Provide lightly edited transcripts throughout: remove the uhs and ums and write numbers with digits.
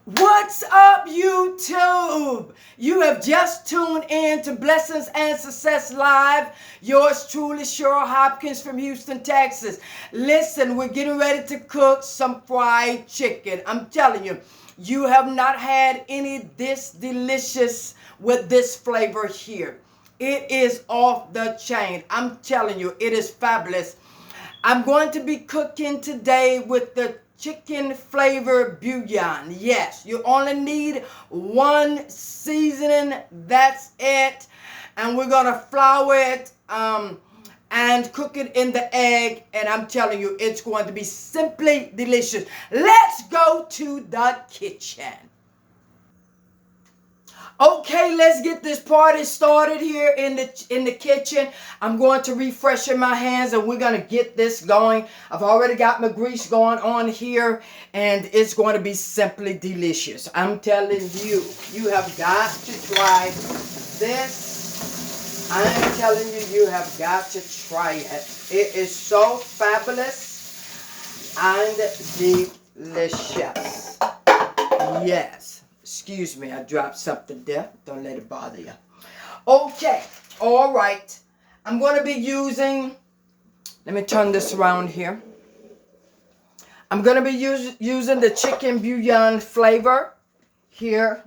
What's up, YouTube? You have just tuned in to Blessings and Success Live. Yours truly, Cheryl Hopkins from Houston, Texas. Listen, we're getting ready to cook some fried chicken. I'm telling you, you have not had any this delicious with this flavor here. It is off the chain. I'm telling you, it is fabulous. I'm going to be cooking today with the chicken flavor bouillon. Yes, you only need one seasoning. That's it. And we're going to flour it and cook it in the egg. And I'm telling you, it's going to be simply delicious. Let's go to the kitchen. Okay, let's get this party started here in the kitchen. I'm going to refreshen my hands and we're going to get this going. I've already got my grease going on here and it's going to be simply delicious. I'm telling you, you have got to try this. I'm telling you, you have got to try it. It is so fabulous and delicious. Yes. Excuse me, I dropped something there. Don't let it bother you. Okay, all right. I'm going to be using, let me turn this around here. I'm going to be using the chicken bouillon flavor here.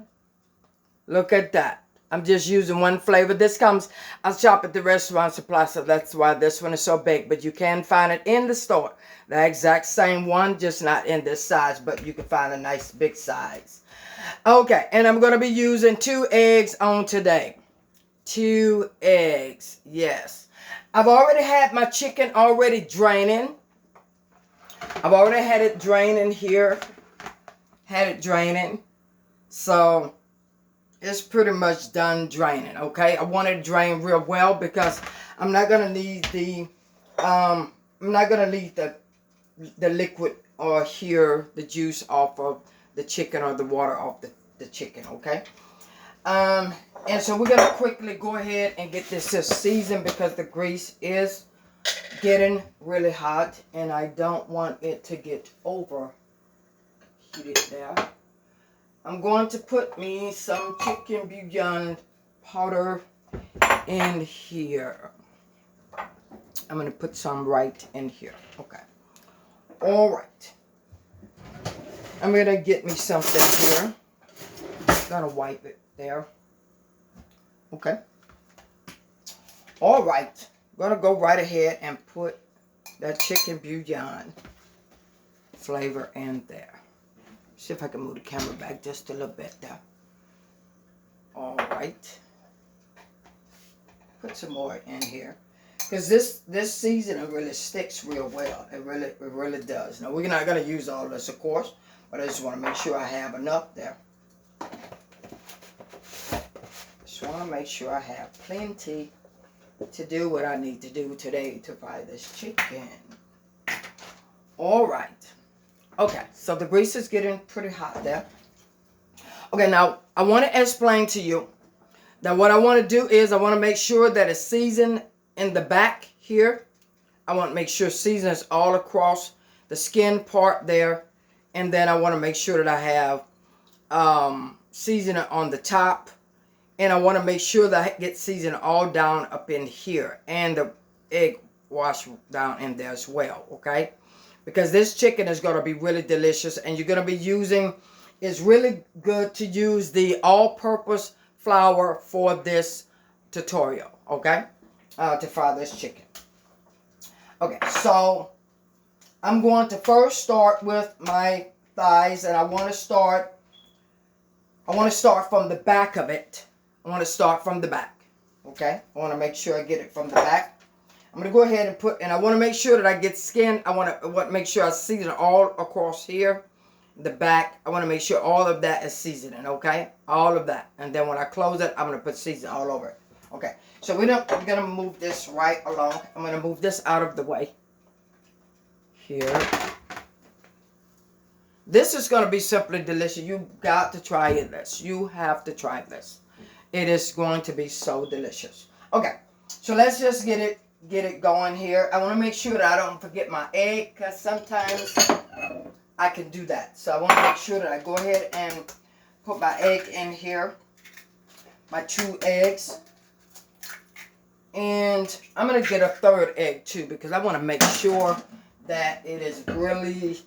Look at that. I'm just using one flavor. This comes, I shop at the restaurant supply, so that's why this one is so big. But you can find it in the store. The exact same one, just not in this size, but you can find a nice big size. Okay, and I'm going to be using 2 eggs on today. 2 eggs, yes. I've already had my chicken already draining. I've already had it draining here. Had it draining. So, it's pretty much done draining, okay? I want it to drain real well because I'm not going to need the, the liquid or here, the juice off of the chicken or the water off the chicken, okay? And so we're going to quickly go ahead and get this seasoned because the grease is getting really hot and I don't want it to get overheated there. I'm going to put me some chicken bouillon powder in here. I'm going to put some right in here, okay? All right. I'm going to get me something here. Gonna wipe it there. Okay. All right. Gonna go right ahead and put that chicken bouillon flavor in there. See if I can move the camera back just a little bit there. All right. Put some more in here. Because this seasoning really sticks real well. It really does. Now, we're not going to use all this, of course. But I just want to make sure I have enough there. Just want to make sure I have plenty to do what I need to do today to fry this chicken. All right. Okay, so the grease is getting pretty hot there. Okay, now I want to explain to you that what I want to do is I want to make sure that it's seasoned in the back here. I want to make sure season is all across the skin part there. And then I want to make sure that I have seasoning on the top. And I want to make sure that I get seasoning all down up in here. And the egg wash down in there as well, okay? Because this chicken is going to be really delicious. And you're going to be using, it's really good to use the all-purpose flour for this tutorial, okay? To fry this chicken. Okay, so I'm going to first start with my thighs, and I want to start from the back of it. I want to start from the back, okay? I want to make sure I get it from the back. I'm going to go ahead and and I want to make sure that I get skin. I want to make sure I season all across here, the back. I want to make sure all of that is seasoning, okay? All of that. And then when I close it, I'm going to put seasoning all over it. Okay, so we're going to move this right along. I'm going to move this out of the way. Here. This is going to be simply delicious. You've got to try this. You have to try this. It is going to be so delicious. Okay, so let's just get it going here. I want to make sure that I don't forget my egg because sometimes I can do that. So I want to make sure that I go ahead and put my egg in here. My 2 eggs. And I'm going to get a 3rd egg too, because I want to make sure that it is really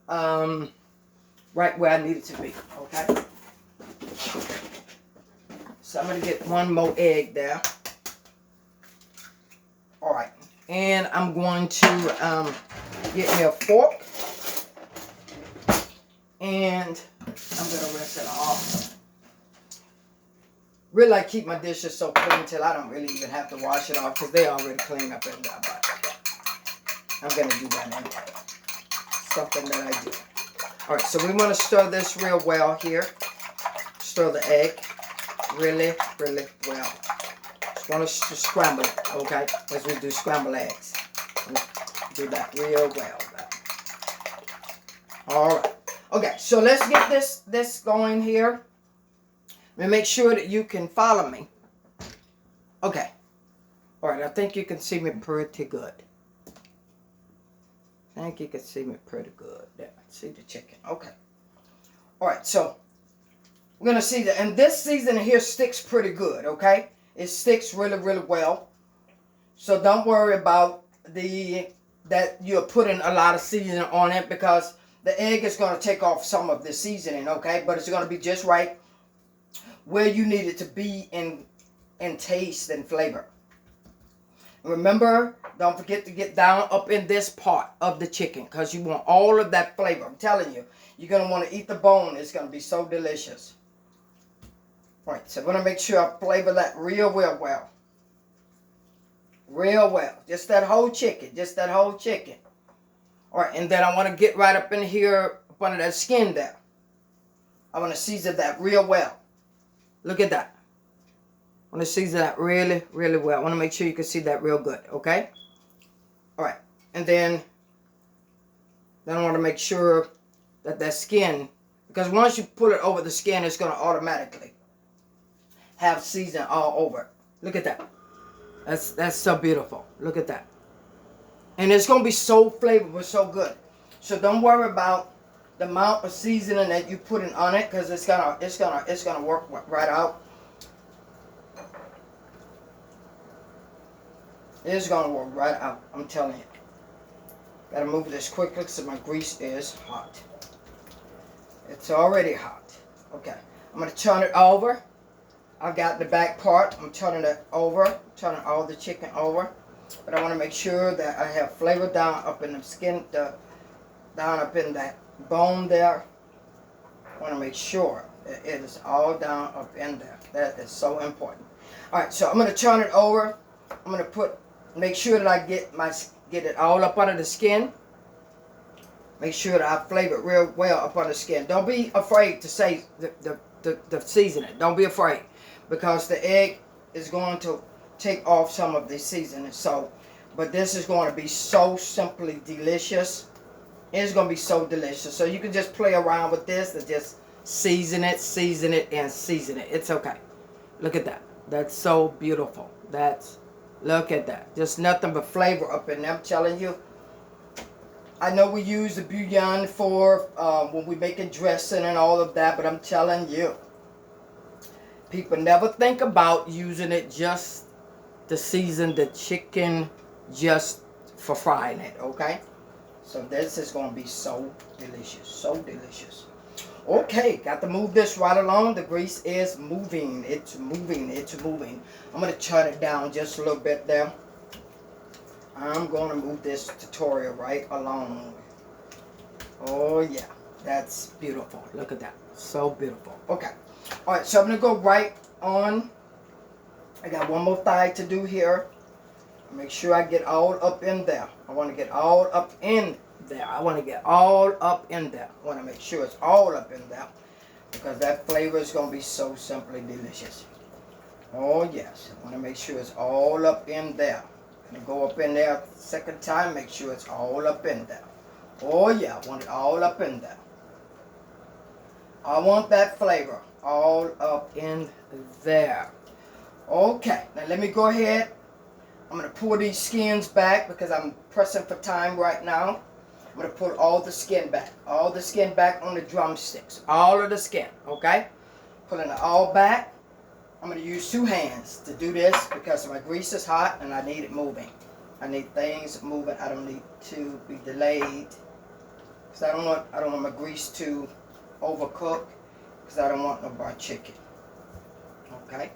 right where I need it to be. Okay. So I'm going to get 1 more egg there. All right. And I'm going to get me a fork. And I'm going to rinse it off. Really, I keep my dishes so clean till I don't really even have to wash it off because they already clean up in there. But I'm going to do that anyway. Something that I do. All right, so we want to stir this real well here. Stir the egg really, really well. Just want to scramble it, okay? As we do scrambled eggs. Do that real well. All right. Okay, so let's get this going here. And make sure that you can follow me. Okay. All right, I think you can see me pretty good. I think you can see me pretty good. There, see the chicken. Okay. All right, so we're going to see that. And this seasoning here sticks pretty good, okay? It sticks really, really well. So don't worry about that you're putting a lot of seasoning on it because the egg is going to take off some of the seasoning, okay? But it's going to be just right where you need it to be in taste and flavor. Remember, don't forget to get down up in this part of the chicken because you want all of that flavor. I'm telling you, you're going to want to eat the bone. It's going to be so delicious. All right, so I'm going to make sure I flavor that real well. Real well. Just that whole chicken. Just that whole chicken. All right, and then I want to get right up in here, up under that skin there. I want to season that real well. Look at that. I want to season that really, really well. I want to make sure you can see that real good, okay? All right, and then I want to make sure that that skin, because once you put it over the skin, it's going to automatically have season all over. Look at that. That's so beautiful. Look at that. And it's going to be so flavorful, so good. So don't worry about the amount of seasoning that you putting on it, because it's gonna work right out. It's gonna work right out. I'm telling you. Gotta move this quickly so my grease is hot. It's already hot. Okay, I'm gonna turn it over. I've got the back part. I'm turning it over, turning all the chicken over. But I want to make sure that I have flavor down up in the skin, down up in that bone there. I want to make sure that it is all down up in there. That is so important. All right, so I'm going to turn it over. I'm going to make sure that I get it all up under the skin. Make sure that I flavor it real well up under the skin. Don't be afraid to say the seasoning. Don't be afraid, because the egg is going to take off some of the seasoning. So, but this is going to be so simply delicious. It's going to be so delicious. So you can just play around with this and just season it, and season it. It's okay. Look at that. That's so beautiful. Look at that. Just nothing but flavor up in there. I'm telling you. I know we use the bouillon for when we're making dressing and all of that, but I'm telling you, people never think about using it just to season the chicken just for frying it, okay? So this is going to be so delicious, so delicious. Okay, got to move this right along. The grease is moving. It's moving. It's moving. I'm going to turn it down just a little bit there. I'm going to move this tutorial right along. Oh, yeah. That's beautiful. Look at that. So beautiful. Okay. All right, so I'm going to go right on. I got one more thigh to do here. Make sure I get all up in there. I want to get all up in there. I want to get all up in there. I want to make sure it's all up in there, because that flavor is going to be so simply delicious. Oh, yes. I want to make sure it's all up in there. And go up in there second time, make sure it's all up in there. Oh yeah, I want it all up in there. I want that flavor all up in there. Okay, now let me go ahead. I'm going to pull these skins back because I'm pressing for time right now. I'm going to put all the skin back. All the skin back on the drumsticks. All of the skin, okay? Pulling it all back. I'm going to use 2 hands to do this because my grease is hot and I need it moving. I need things moving. I don't need to be delayed. Because I don't want my grease to overcook. Because I don't want no burnt chicken. Okay?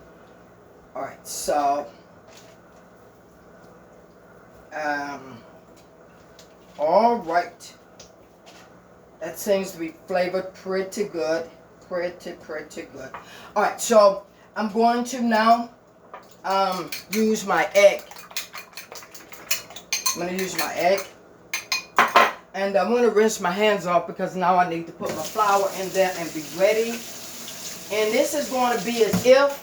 Alright, so alright. That seems to be flavored pretty good. Pretty good. Alright, so I'm going to now use my egg. I'm going to use my egg. And I'm going to rinse my hands off because now I need to put my flour in there and be ready. And this is going to be as if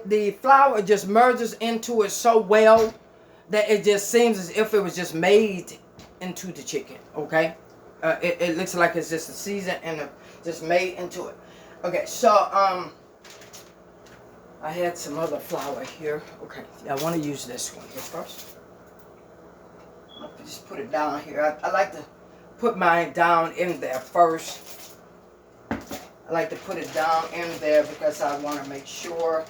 the flour just merges into it so well that it just seems as if it was just made into the chicken, okay? It looks like it's just a season and just made into it. Okay, so I had some other flour here. Okay, I want to use this one here first. I'll just put it down here. I like to put mine down in there first. I like to put it down in there because I want to make sure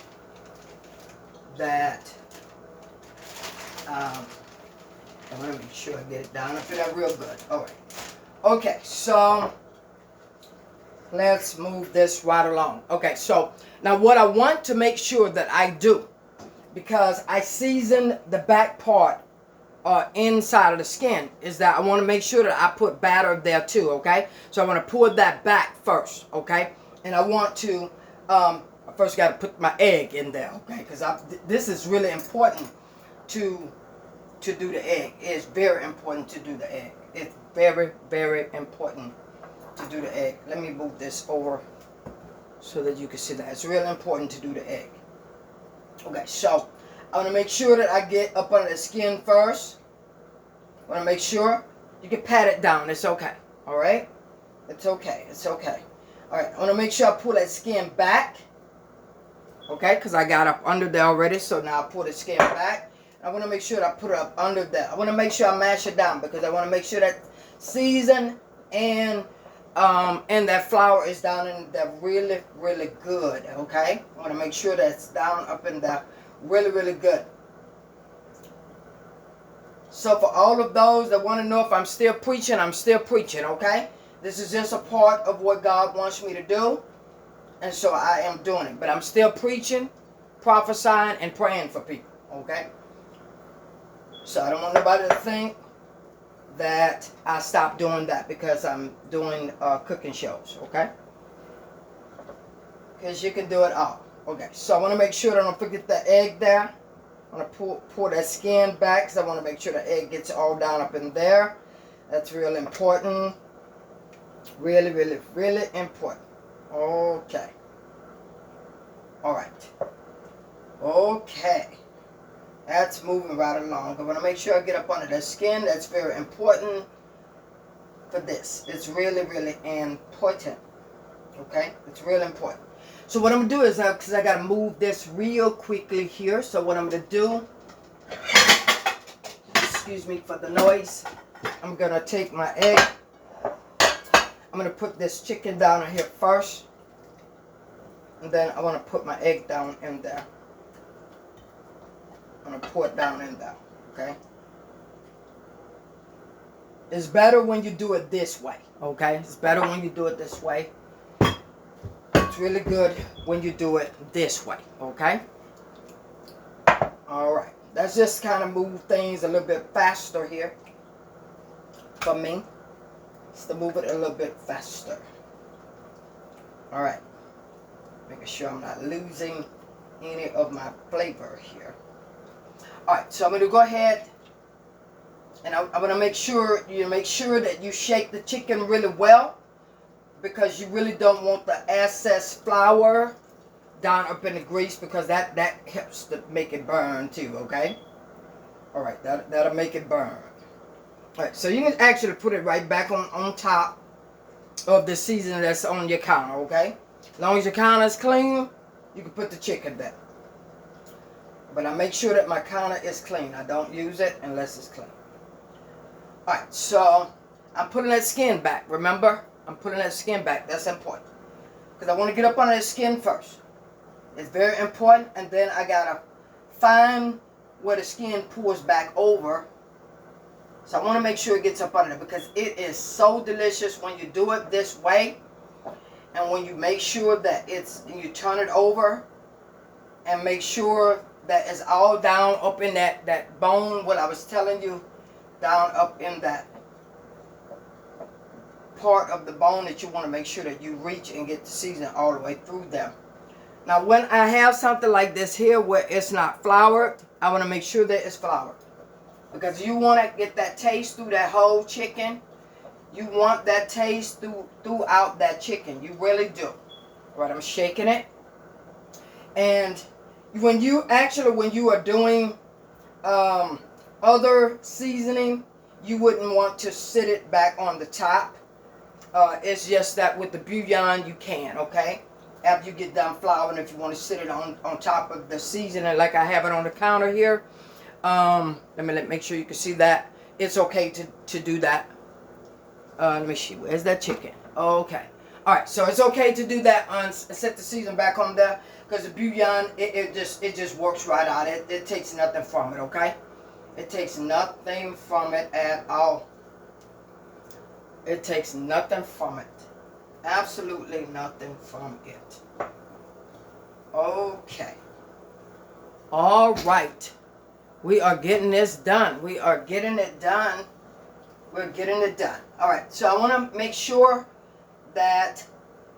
that I want to make sure I get it down up in there real good. All right. Okay, so let's move this right along. Okay, so now what I want to make sure that I do, because I season the back part inside of the skin, is that I want to make sure that I put batter there too, okay? So I want to pour that back first, okay? And I want to, I first got to put my egg in there, okay? Because this is really important to do the egg. It's very important to do the egg. It's very important to do the egg. Let me move this over so that you can see that. It's really important to do the egg. Okay, so I want to make sure that I get up under the skin first. I want to make sure you can pat it down. It's okay. All right? It's okay. It's okay. All right. I want to make sure I pull that skin back. Okay? Because I got up under there already. So now I pull the skin back. I want to make sure that I put it up under there. I want to make sure I mash it down because I want to make sure that season and that flour is down in there really good. Okay? I want to make sure that's down up in there really good. So for all of those that want to know if I'm still preaching, I'm still preaching, okay? This is just a part of what God wants me to do. And so I am doing it. But I'm still preaching, prophesying, and praying for people, okay? So I don't want nobody to think that I stopped doing that because I'm doing cooking shows, okay? Because you can do it all. Okay, so I want to make sure that I don't forget the egg there. I want to pour that skin back because I want to make sure the egg gets all down up in there. That's real important. Really important. Okay. All right. Okay. That's moving right along. I want to make sure I get up under the skin. That's very important for this. It's really important. Okay? It's really important. So what I'm going to do is, because I got to move this real quickly here. So what I'm going to do, excuse me for the noise, I'm going to take my egg. I'm going to put this chicken down in here first. And then I want to put my egg down in there. I'm going to pour it down in there. Okay? It's better when you do it this way. Okay? It's better when you do it this way. It's really good when you do it this way, okay? All right. Let's just kind of move things a little bit faster here for me. Just to move it a little bit faster. All right. Making sure I'm not losing any of my flavor here. All right. So I'm going to go ahead and I'm going to make sure that you shake the chicken really well. Because you really don't want the excess flour down up in the grease because that helps to make it burn too, okay? Alright, that'll make it burn. Alright, so you can actually put it right back on top of the seasoning that's on your counter, okay? As long as your counter is clean, you can put the chicken there. But I make sure that my counter is clean. I don't use it unless it's clean. Alright, so I'm putting that skin back. Remember? I'm putting that skin back. That's important. Because I want to get up under the skin first. It's very important. And then I got to find where the skin pours back over. So I want to make sure it gets up under there. Because it is so delicious when you do it this way. And when you make sure that you turn it over. And make sure that it's all down up in that bone. What I was telling you. Down up in that part of the bone that you want to make sure that you reach and get the seasoning all the way through them. Now when I have something like this here where it's not floured, I want to make sure that it's floured. Because you want to get that taste through that whole chicken. You want that taste throughout that chicken. You really do. Right, I'm shaking it. And when you are doing other seasoning, you wouldn't want to sit it back on the top. It's just that with the bouillon you can, okay? After you get done flouring, if you want to sit it on top of the seasoning like I have it on the counter here. Let me make sure you can see that. It's okay to do that. Let me see. Where's that chicken? Okay. Alright, so it's okay to do that. Set the seasoning back on there. Because the bouillon, it just works right out. It takes nothing from it, okay? It takes nothing from it at all. It takes nothing from it. Absolutely nothing from it. Okay. All right. We are getting this done. We are getting it done. We're getting it done. All right. So I want to make sure that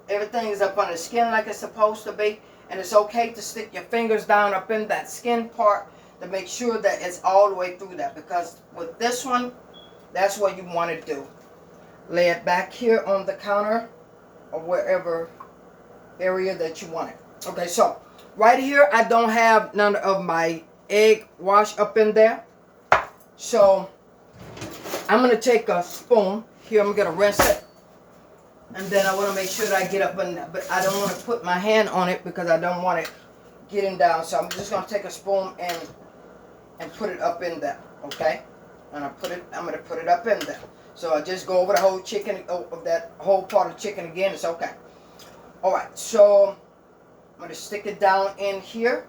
everything is up on the skin like it's supposed to be. And it's okay to stick your fingers down up in that skin part to make sure that it's all the way through that. Because with this one, that's what you want to do. Lay it back here on the counter or wherever area that you want it. Okay, so right here, I don't have none of my egg wash up in there. So I'm going to take a spoon. Here, I'm going to rinse it. And then I want to make sure that I get up in there. But I don't want to put my hand on it because I don't want it getting down. So I'm just going to take a spoon and put it up in there. Okay? And I'm going to put it up in there. So I just go over the whole chicken, of that whole part of the chicken again. It's okay. Alright, so I'm going to stick it down in here.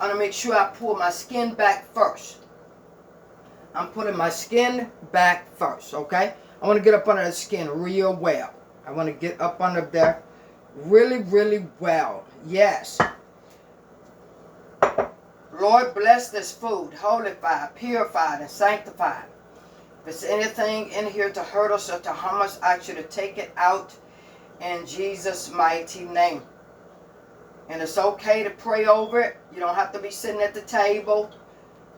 I'm going to make sure I pull my skin back first. I'm putting my skin back first, okay? I want to get up under the skin real well. I want to get up under there really, really well. Yes. Lord, bless this food, holified, purified, and sanctified. If there's anything in here to hurt us or to harm us, I ask you to take it out in Jesus' mighty name. And it's okay to pray over it. You don't have to be sitting at the table.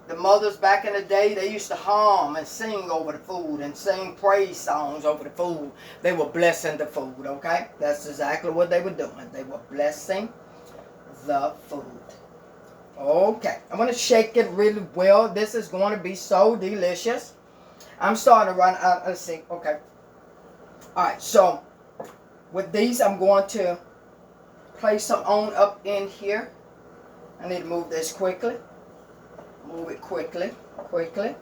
The mothers back in the day, they used to hum and sing over the food and sing praise songs over the food. They were blessing the food, okay? That's exactly what they were doing. They were blessing the food. Okay, I'm going to shake it really well. This is going to be so delicious. I'm starting to run out. Let's see. Okay. Alright, so with these, I'm going to place some on up in here. I need to move this quickly. Move it quickly. Quickly.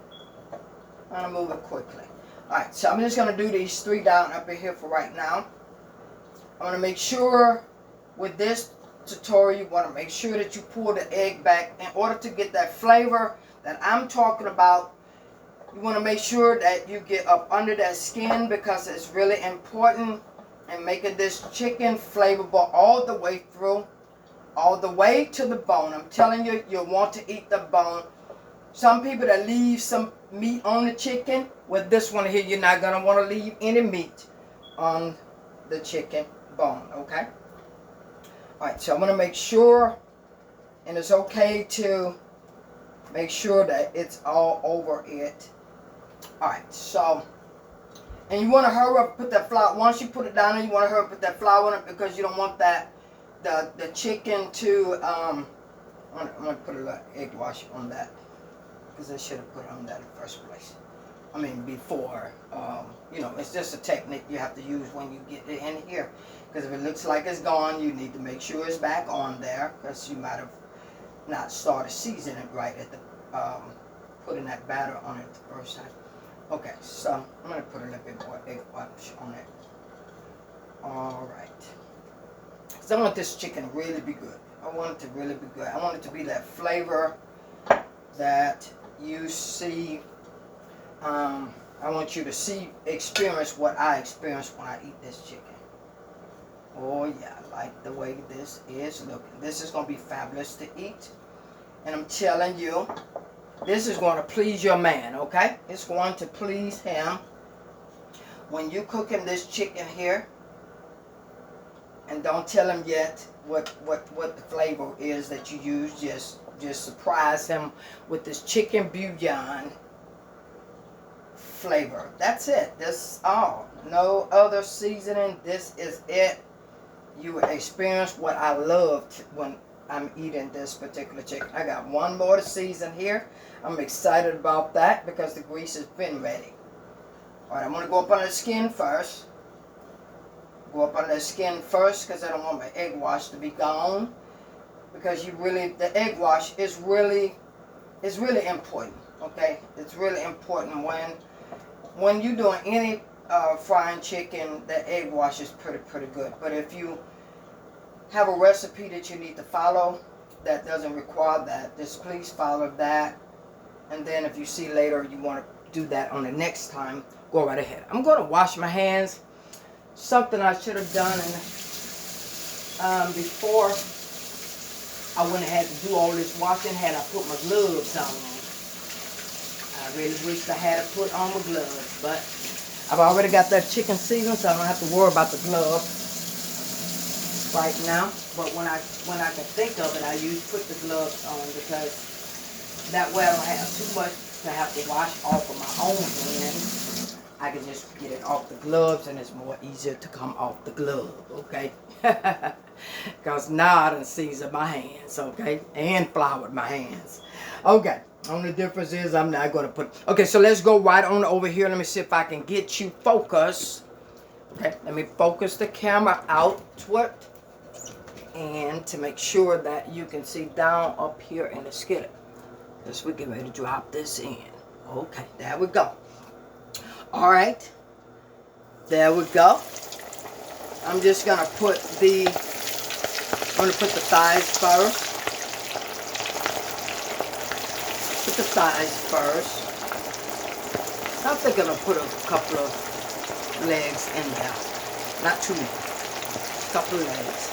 I'm going to move it quickly. Alright, so I'm just going to do these 3 down up in here for right now. I'm going to make sure with this tutorial, you want to make sure that you pull the egg back in order to get that flavor that I'm talking about. You want to make sure that you get up under that skin because it's really important in making this chicken flavorful all the way through, all the way to the bone. I'm telling you, you'll want to eat the bone. Some people that leave some meat on the chicken, with this one here, you're not going to want to leave any meat on the chicken bone, okay? Alright, so I'm going to make sure, and it's okay to make sure that it's all over it. Alright, so, and you want to hurry up, put that flour, once you put it down, you want to hurry up, put that flour on it because you don't want that, the chicken to, I'm going to put a little egg wash on that because I should have put it on that in the first place. I mean, before, you know, it's just a technique you have to use when you get it in here. Because if it looks like it's gone, you need to make sure it's back on there because you might have not started seasoning it right at the, putting that batter on it the first time. Okay, so I'm going to put a little bit more egg wash on it. Alright. Because I want this chicken to really be good. I want it to really be good. I want it to be that flavor that you see. I want you to experience what I experience when I eat this chicken. Oh yeah, I like the way this is looking. This is going to be fabulous to eat. And I'm telling you, this is going to please your man, okay? It's going to please him. When you cook him this chicken here, and don't tell him yet what the flavor is that you use, just surprise him with this chicken bouillon flavor. That's it. This is all. No other seasoning. This is it. You will experience what I loved when I'm eating this particular chicken. I got one more to season here. I'm excited about that because the grease has been ready. Alright, I'm going to go up under the skin first. Go up under the skin first because I don't want my egg wash to be gone. Because the egg wash is really important. Okay? It's really important when you're doing any frying chicken, the egg wash is pretty good. But if you have a recipe that you need to follow that doesn't require that, just please follow that. And then if you see later you want to do that on the next time, go right ahead. I'm going to wash my hands. Something I should have done before I went ahead to do all this washing, had I put my gloves on. I really wished I had to put on my gloves, but I've already got that chicken seasoned, so I don't have to worry about the glove right now. But when I can think of it, I usually put the gloves on because that way I don't have too much to have to wash off of my own hands. I can just get it off the gloves, and it's more easier to come off the glove, okay? Because now I done seasoned my hands, okay? And floured my hands. Okay, only difference is I'm not going to put... Okay, so let's go right on over here. Let me see if I can get you focused. Okay, let me focus the camera outward. And to make sure that you can see down up here in the skillet. As we get ready to drop this in. Okay, there we go. Alright, there we go. I'm just going to put the thighs first. Put the thighs first. I think I'm going to put a couple of legs in there. Not too many. A couple of legs.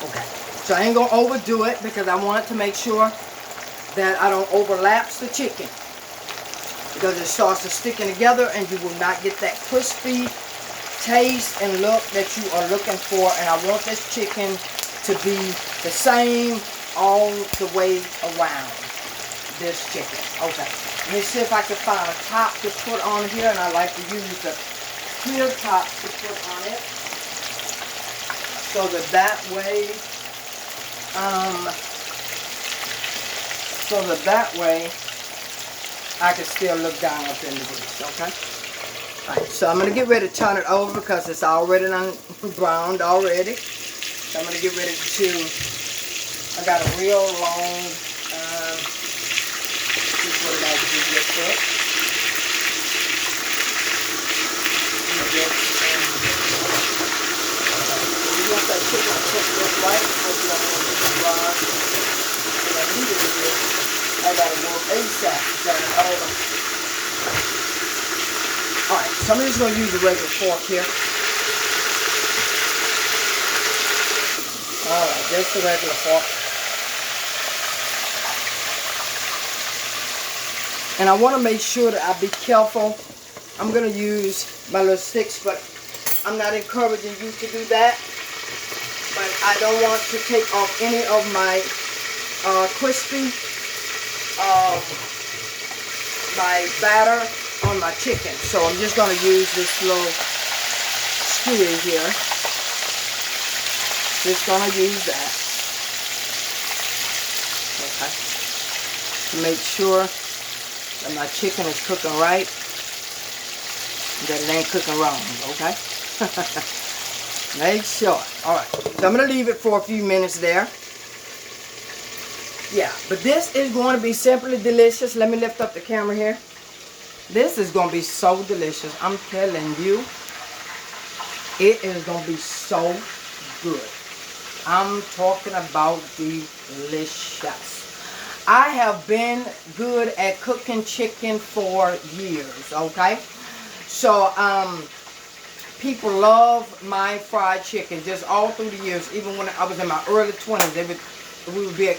Okay, so I ain't going to overdo it because I want to make sure that I don't overlap the chicken. Because it starts to sticking together and you will not get that crispy taste and look that you are looking for. And I want this chicken to be the same all the way around this chicken. Okay, let me see if I can find a top to put on here, and I like to use the clear top to put on it. So that way I can still look down up in the grease, okay? Alright, so I'm going to get ready to turn it over because it's already browned already. So I'm going to get ready to, I got a real long, what did I do real quick? You want that chicken cooked just right because you don't want it to brown. And I need it to do. I gotta go ASAP to turn it over. Alright, so I'm just gonna use a regular fork here. Alright, just a regular fork. And I want to make sure that I be careful. I'm going to use my little sticks, but I'm not encouraging you to do that. But I don't want to take off any of my crispy, my batter on my chicken. So I'm just going to use this little skewer here. Just going to use that. Okay. To make sure that my chicken is cooking right, that it ain't cooking wrong, okay? Make sure. Alright, so I'm going to leave it for a few minutes there. Yeah, but this is going to be simply delicious. Let me lift up the camera here. This is going to be so delicious. I'm telling you, it is going to be so good. I'm talking about delicious. I have been good at cooking chicken for years, okay? So, people love my fried chicken just all through the years. Even when I was in my early 20s, we would be at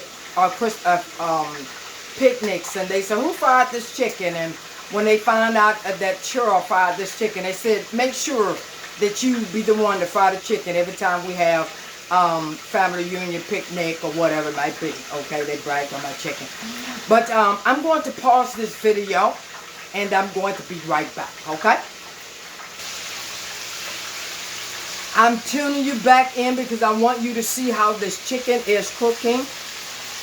picnics, and they said, who fried this chicken? And when they found out that Cheryl fried this chicken, they said, make sure that you be the one to fry the chicken every time we have family reunion, picnic, or whatever it might be. Okay, they bragged on my chicken. But I'm going to pause this video, and I'm going to be right back, okay? I'm tuning you back in because I want you to see how this chicken is cooking.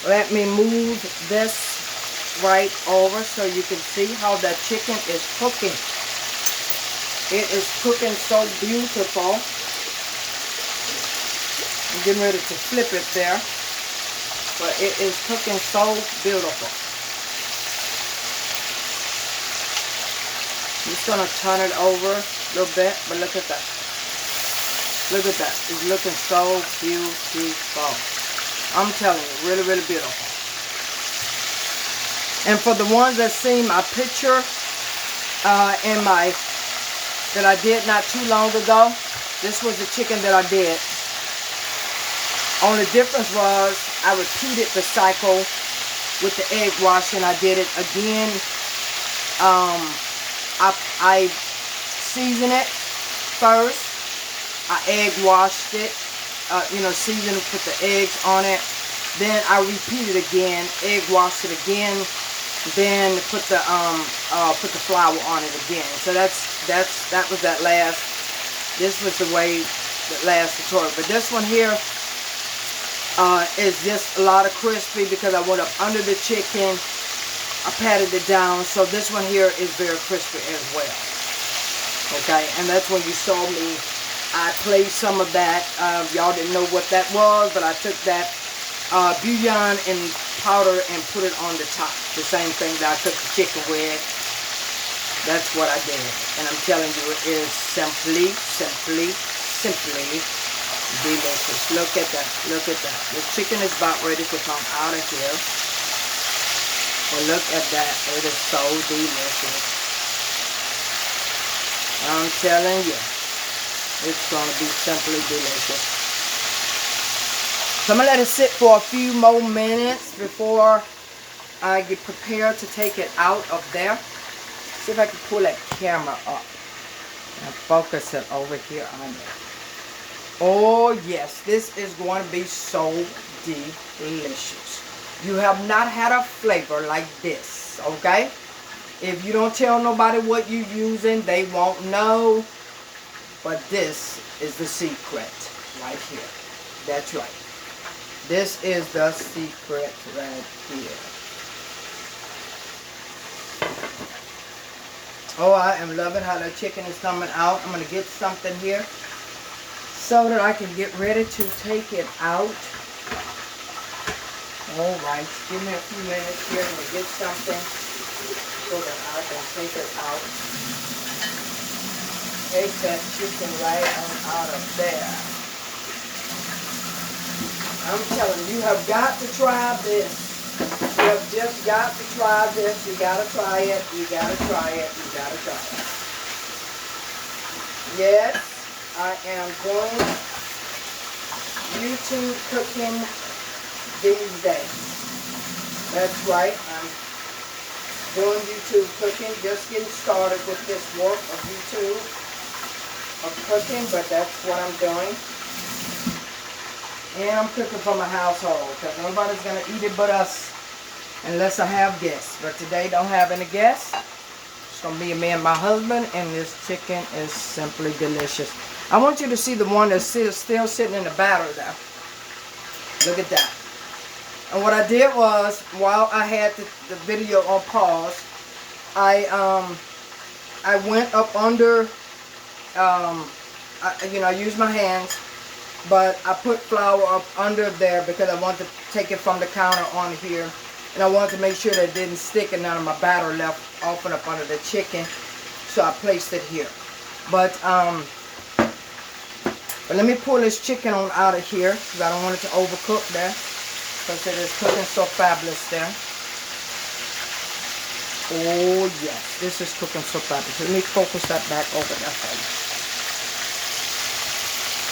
Let me move this right over so you can see how that chicken is cooking. It is cooking so beautiful. I'm getting ready to flip it there. But it is cooking so beautiful. I'm just going to turn it over a little bit, but look at that. Look at that. It's looking so beautiful. I'm telling you, really, really beautiful. And for the ones that seen my picture that I did not too long ago, this was the chicken that I did. Only difference was I repeated the cycle with the egg washing. I did it again. I seasoned it first. I egg washed it, seasoned it, put the eggs on it. Then I repeated again, egg washed it again. Then put the flour on it again. So that was that last. This was the way that last tutorial. But this one here is just a lot of crispy because I went up under the chicken. I patted it down. So this one here is very crispy as well. Okay, and that's when you saw me. I played some of that. Y'all didn't know what that was, but I took that bouillon and powder and put it on the top. The same thing that I cooked the chicken with. That's what I did. And I'm telling you, it is simply delicious. Look at that. Look at that. The chicken is about ready to come out of here. Well, look at that. It is so delicious. I'm telling you. It's going to be simply delicious. So I'm going to let it sit for a few more minutes before I get prepared to take it out of there. See if I can pull that camera up and focus it over here on it. Oh yes, this is going to be so delicious. You have not had a flavor like this, okay? If you don't tell nobody what you're using, they won't know. But this is the secret right here. That's right. This is the secret right here. Oh, I am loving how the chicken is coming out. I'm going to get something here so that I can get ready to take it out. All right. Give me a few minutes here. I'm going to get something so that I can take it out. Take that chicken right on out of there. I'm telling you, you have got to try this. You have just got to try this. You got to try it. You got to try it. You got to try it. Yes, I am doing YouTube cooking these days. That's right. I'm doing YouTube cooking. Just getting started with this work of YouTube. Of cooking, but that's what I'm doing. And I'm cooking for my household because nobody's going to eat it but us unless I have guests. But today don't have any guests. It's going to be me and my husband, and this chicken is simply delicious. I want you to see the one that's still sitting in the batter there. Look at that. And what I did was, while I had the video on pause, I went up under, I used my hands, but I put flour up under there because I want to take it from the counter on here. And I wanted to make sure that it didn't stick and none of my batter left off and up under the chicken. So I placed it here. But let me pull this chicken on out of here because I don't want it to overcook there. Because it is cooking so fabulous there. Oh yes, this is cooking so fabulous. Let me focus that back over there for you.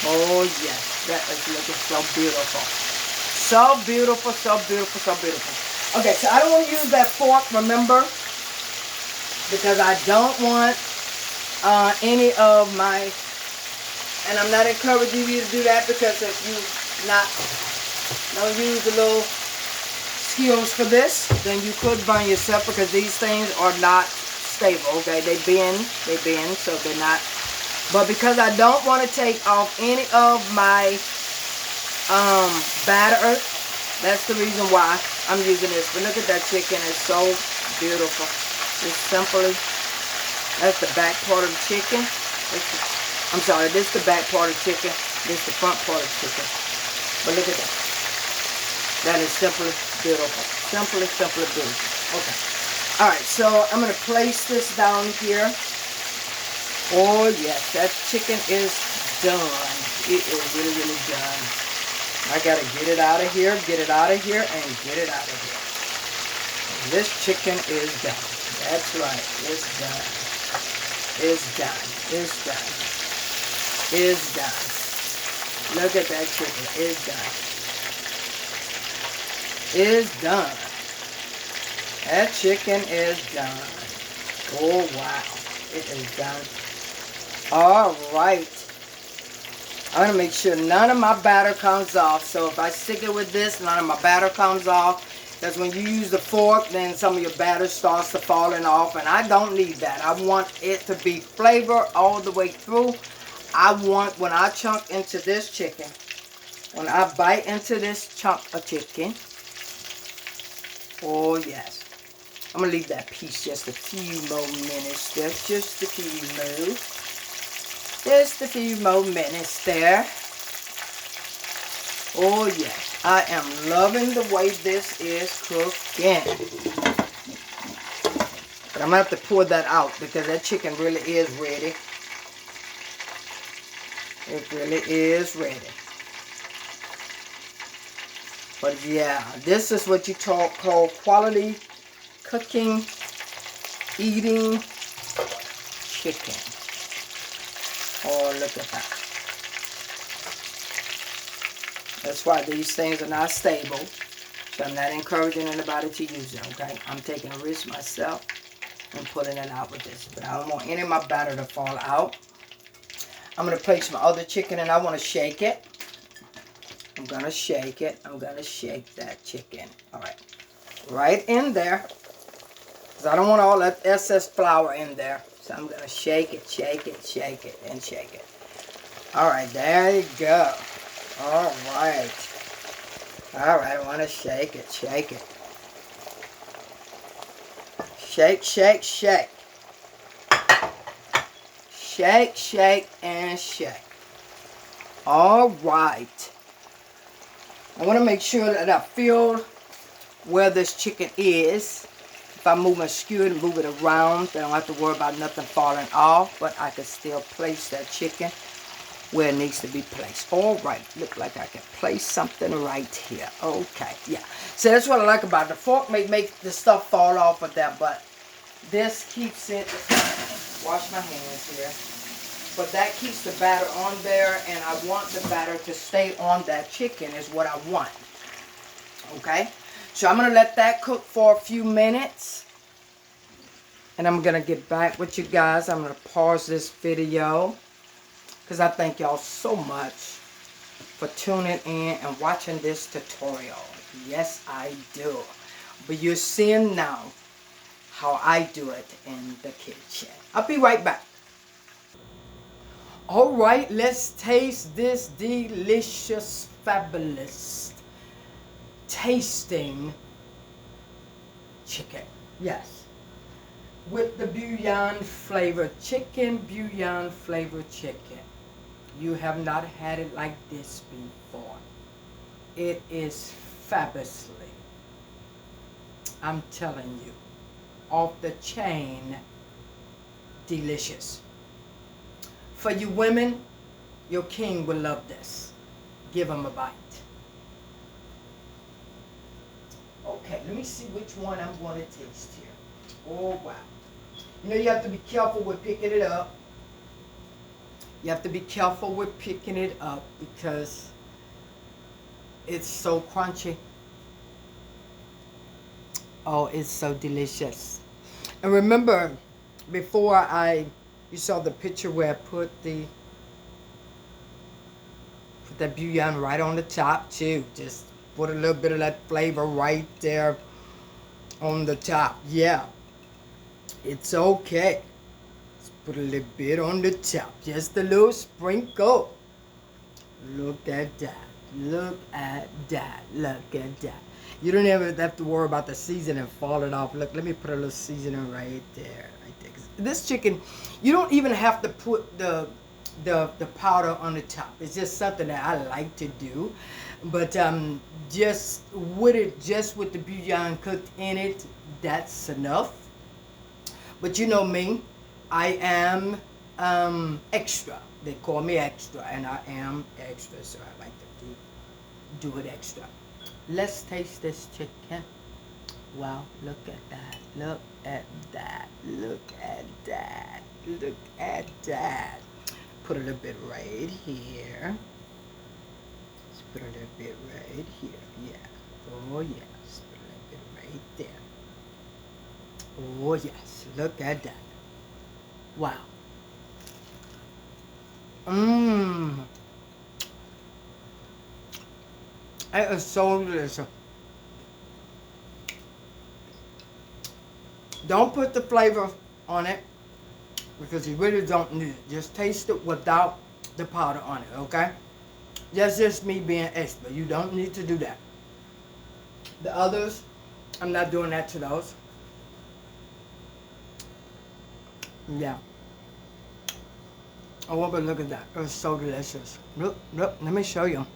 Oh yes, that is looking so beautiful. So beautiful, so beautiful, so beautiful. Okay, so I don't want to use that fork, remember? Because I don't want any of my, and I'm not encouraging you to do that because if you don't use the little skills for this, then you could burn yourself because these things are not stable, okay? They bend, so they're not. But because I don't want to take off any of my batter, that's the reason why I'm using this. But look at that chicken, it's so beautiful. Just simply, that's the back part of the chicken. I'm sorry, this is the back part of the chicken. This is the front part of the chicken. But look at that. That is simply beautiful. Simply beautiful. Okay. Alright, so I'm going to place this down here. Oh yes, that chicken is done. It is really, really done. I got to get it out of here, and get it out of here. This chicken is done. That's right. It's done. It's done. It's done. It's done. Look at that chicken. It's done. Is done. That chicken is done. Oh wow, it is done. All right, I'm gonna make sure none of my batter comes off. So if I stick it with this, none of my batter comes off. Because when you use the fork, then some of your batter starts to falling off, and I don't need that. I want it to be flavor all the way through. I want, when I chunk into this chicken, when I bite into this chunk of chicken, oh yes, I'm going to leave that piece just a few more minutes there. Just a few more. Just a few more minutes there. Oh yes, I am loving the way this is cooking. But I'm going to have to pour that out because that chicken really is ready. It really is ready. But yeah, this is what you call quality cooking, eating chicken. Oh, look at that. That's why these things are not stable. So I'm not encouraging anybody to use them, okay? I'm taking a risk myself and putting it out with this. But I don't want any of my batter to fall out. I'm going to place my other chicken and I want to shake it. I'm going to shake it. I'm going to shake that chicken. All right. Right in there. Because I don't want all that excess flour in there. So I'm going to shake it, shake it, shake it, and shake it. All right. There you go. All right. All right. I want to shake it, shake it. Shake, shake, shake. Shake, shake, and shake. All right. I want to make sure that I feel where this chicken is. If I move my skewer and move it around, then I don't have to worry about nothing falling off. But I can still place that chicken where it needs to be placed. All right. Look like I can place something right here. Okay. Yeah. So that's what I like about it. The fork may make the stuff fall off of that, but this keeps it. Wash my hands here. But that keeps the batter on there, and I want the batter to stay on that chicken is what I want. Okay? So I'm going to let that cook for a few minutes. And I'm going to get back with you guys. I'm going to pause this video. Because I thank y'all so much for tuning in and watching this tutorial. Yes, I do. But you're seeing now how I do it in the kitchen. I'll be right back. All right, let's taste this delicious, fabulous tasting chicken. Yes, with the bouillon flavored chicken, bouillon flavored chicken. You have not had it like this before. It is fabulously, I'm telling you, off the chain delicious. For you women, your king will love this. Give him a bite. Okay, let me see which one I'm going to taste here. Oh, wow. You know, you have to be careful with picking it up. You have to be careful with picking it up because it's so crunchy. Oh, it's so delicious. And remember, before you saw the picture where I put that bouillon right on the top too. Just put a little bit of that flavor right there on the top. Yeah, it's okay. Let's put a little bit on the top. Just a little sprinkle. Look at that. Look at that. Look at that. You don't ever have to worry about the seasoning falling off. Look, let me put a little seasoning right there. Right there. This chicken, you don't even have to put the powder on the top. It's just something that I like to do. But just with the bouillon cooked in it, that's enough. But you know me, I am extra. They call me extra, and I am extra, so I like to do it extra. Let's taste this chicken. Wow, look at that. Look at that. Look at that. Look at that. Put a little bit right here. Let's put a little bit right here. Yeah. Oh, yes. Put a little bit right there. Oh, yes. Look at that. Wow. Mmm. It is so delicious. Don't put the flavor on it because you really don't need it. Just taste it without the powder on it, okay? That's just me being extra. You don't need to do that. The others, I'm not doing that to those. Yeah. Oh, but look at that. It's so delicious. Look, let me show you.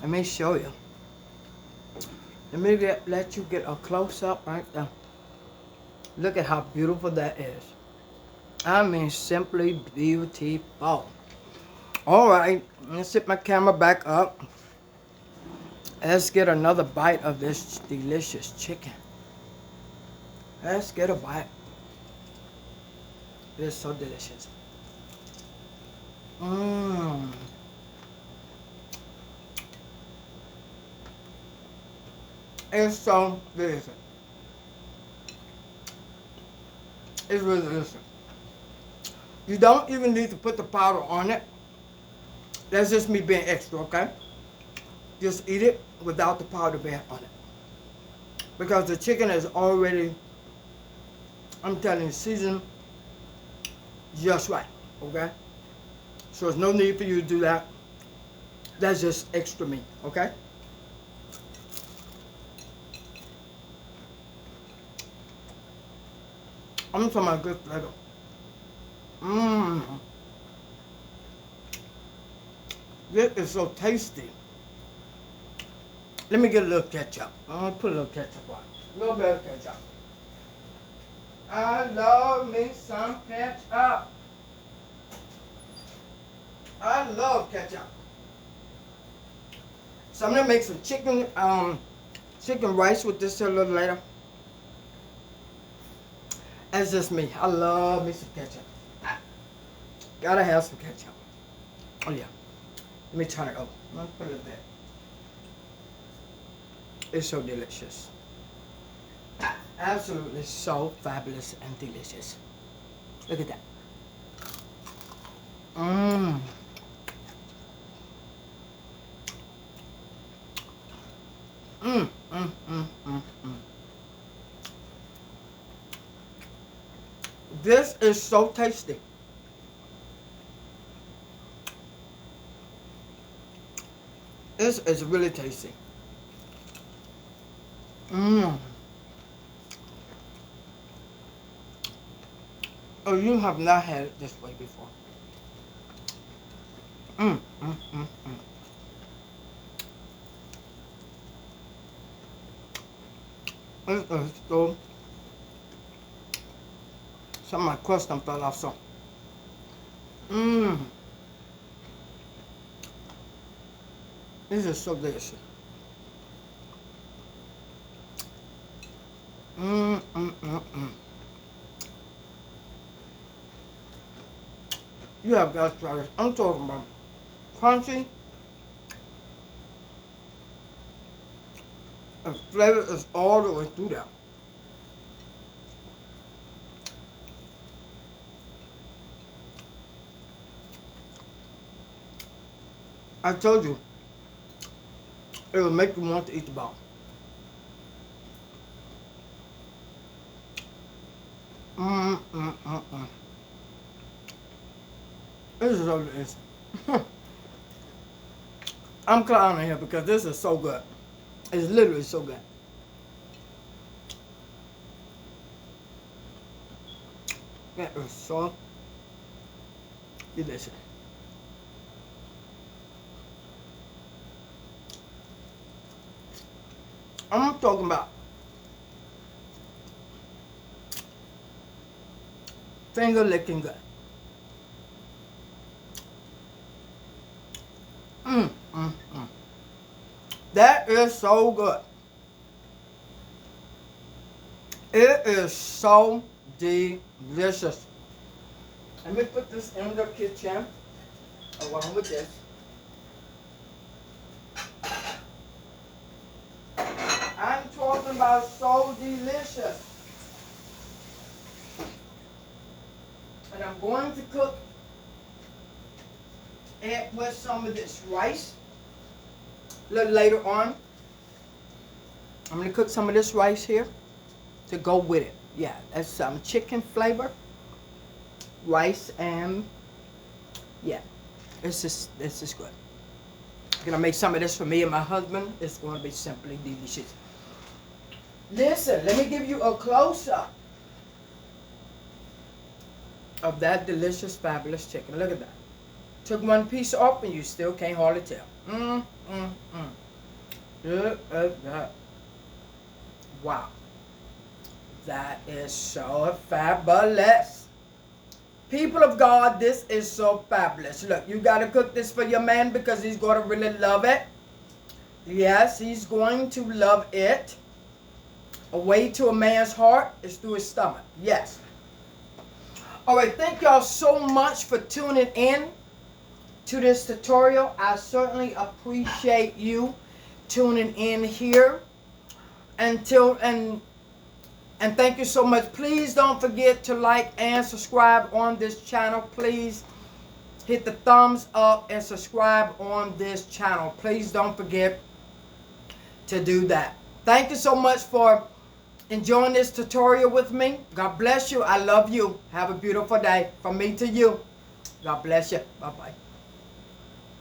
Let me show you. Let me let you get a close-up right there. Look at how beautiful that is. I mean, simply beautiful. All right, let's set my camera back up. Let's get another bite of this delicious chicken. Let's get a bite. It's so delicious. Mmm. It's so delicious. It's really delicious. You don't even need to put the powder on it. That's just me being extra, okay? Just eat it without the powder being on it. Because the chicken is already, I'm telling you, seasoned just right, okay? So there's no need for you to do that. That's just extra meat, okay? I'm talking about good flavor. Mmm. This is so tasty. Let me get a little ketchup. I'm gonna put a little ketchup on. A little bit of ketchup. I love me some ketchup. I love ketchup. So I'm gonna make some chicken rice with this a little later. That's just me. I love me some ketchup. Gotta have some ketchup. Oh yeah. Let me turn it over. I'm gonna put it there. It's so delicious. Absolutely so fabulous and delicious. Look at that. Mmm. Mmm, mmm, mmm, mmm, mmm. This is so tasty. This is really tasty. Mmm. Oh, you have not had it this way before. Mm, mm, mm, mm. This is so. Some of my crust done fell off, so. Mmm. This is so delicious. Mmm, mm, mm, mm. You have got to try this. I'm talking about crunchy. The flavor is all the way through there. I told you, it will make you want to eat the bone. Mmm, mm, mm, mm. This is so delicious. I'm clowning here because this is so good. It's literally so good. That is so delicious. I'm talking about finger licking good. Mmm, mmm, mmm. That is so good. It is so delicious. Let me put this in the kitchen along with this. I'm talking about so delicious. And I'm going to cook it with some of this rice a little later on. I'm going to cook some of this rice here to go with it. Yeah, that's some chicken flavor, rice, and yeah, this is good. I'm gonna make some of this for me and my husband. It's gonna be simply delicious. Listen, let me give you a close-up of that delicious, fabulous chicken. Look at that. Took one piece off and you still can't hardly tell. Look at that. Wow. That is so fabulous. People of God, this is so fabulous. Look, you got to cook this for your man because he's going to really love it. Yes, he's going to love it. A way to a man's heart is through his stomach. Yes. All right, thank y'all so much for tuning in to this tutorial. I certainly appreciate you tuning in here. And thank you so much. Please don't forget to like and subscribe on this channel. Please hit the thumbs up and subscribe on this channel. Please don't forget to do that. Thank you so much for enjoying this tutorial with me. God bless you. I love you. Have a beautiful day. From me to you. God bless you. Bye-bye.